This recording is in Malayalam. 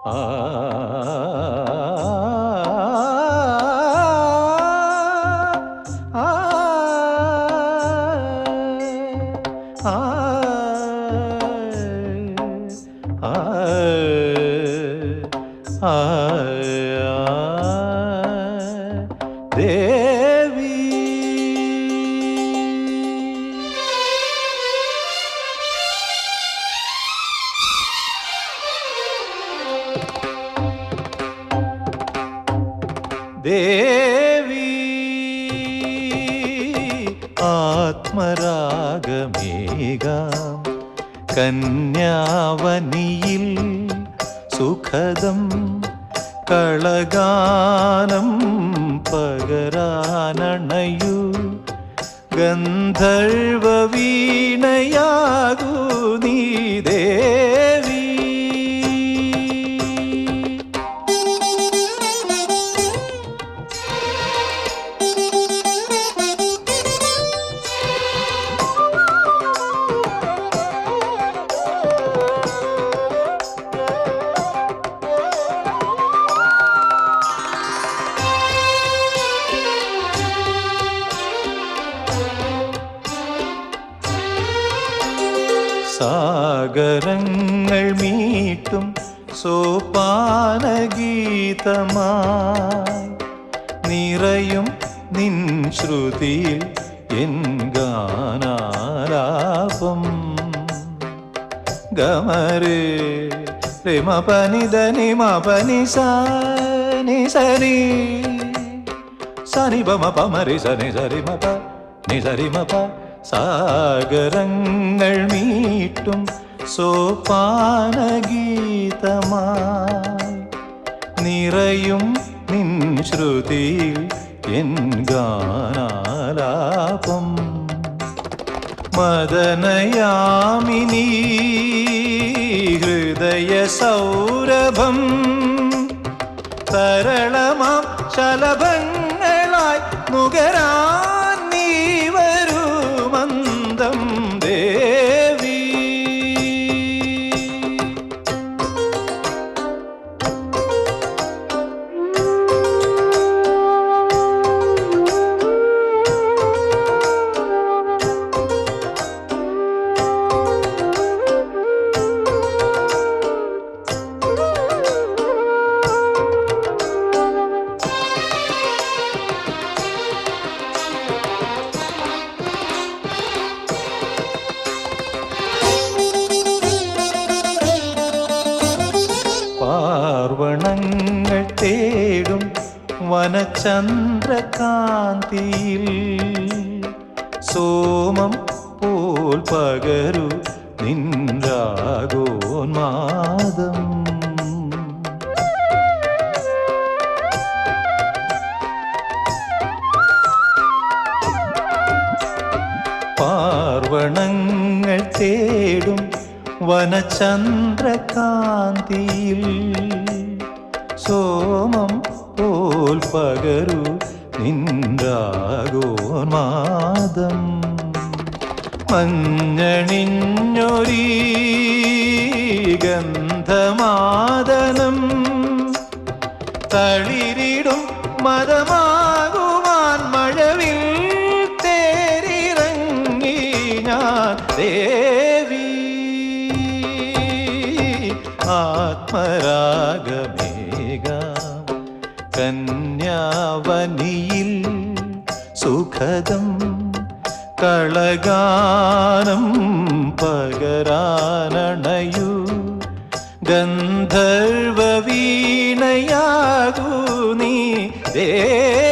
ആ ആ ദേവി ദേവി ആത്മരാഗമേകാം കന്യാവനിയിൽ സുഖദം കളഗാനം പകരാനണയൂ ഗന്ധർവ വീണയാകൂ നീ ദേവി. സാഗരങ്ങൾ മീട്ടും സോപാനഗീതമായി നിറയും നിൻ ശ്രുതിയിൽ എൻ ഗാനാലാപം. ഗമരേ രമ പനി ധനി മ പനി സനി സരി സനി പമ പമരി സനി സരി മ പ നി സരി മ പ. സാഗരങ്ങൾ മീട്ടും സോപാനഗീതമായി നിറയും നിൻ ശ്രുതിയിൽ എൻ ഗാനാലാപം. മദനയാമിനി ഹൃദയ സൗരഭം തരളമാം ശലഭങ്ങളായി നുകരാൻ നീ വരൂ മന്ദം ദേവി. പാർവണങ്ങൾ തേടും വനചന്ദ്രകാന്തിയിൽ സോമം പോൽ പകരു നിൻരാഗോന്മാദം. പാർവണങ്ങൾ തേടും വനചന്ദ്രകാന്തിയിൽ സോമം പോൽ പകരു നിൻരാഗോന്മാദം. മഞ്ഞണിഞ്ഞൊരീ ഗന്ധമാദനം തളിരിടും മതമാകുവാൻ മഴവിൽ തേരിറങ്ങി ഞാൻ ദേവി. ആത്മരാഗമേകാം കന്യാവനിയിൽ സുഖദം കളഗാനം പകരാനണയൂ ഗന്ധർവ വീണയാകൂ നീ ദേവി.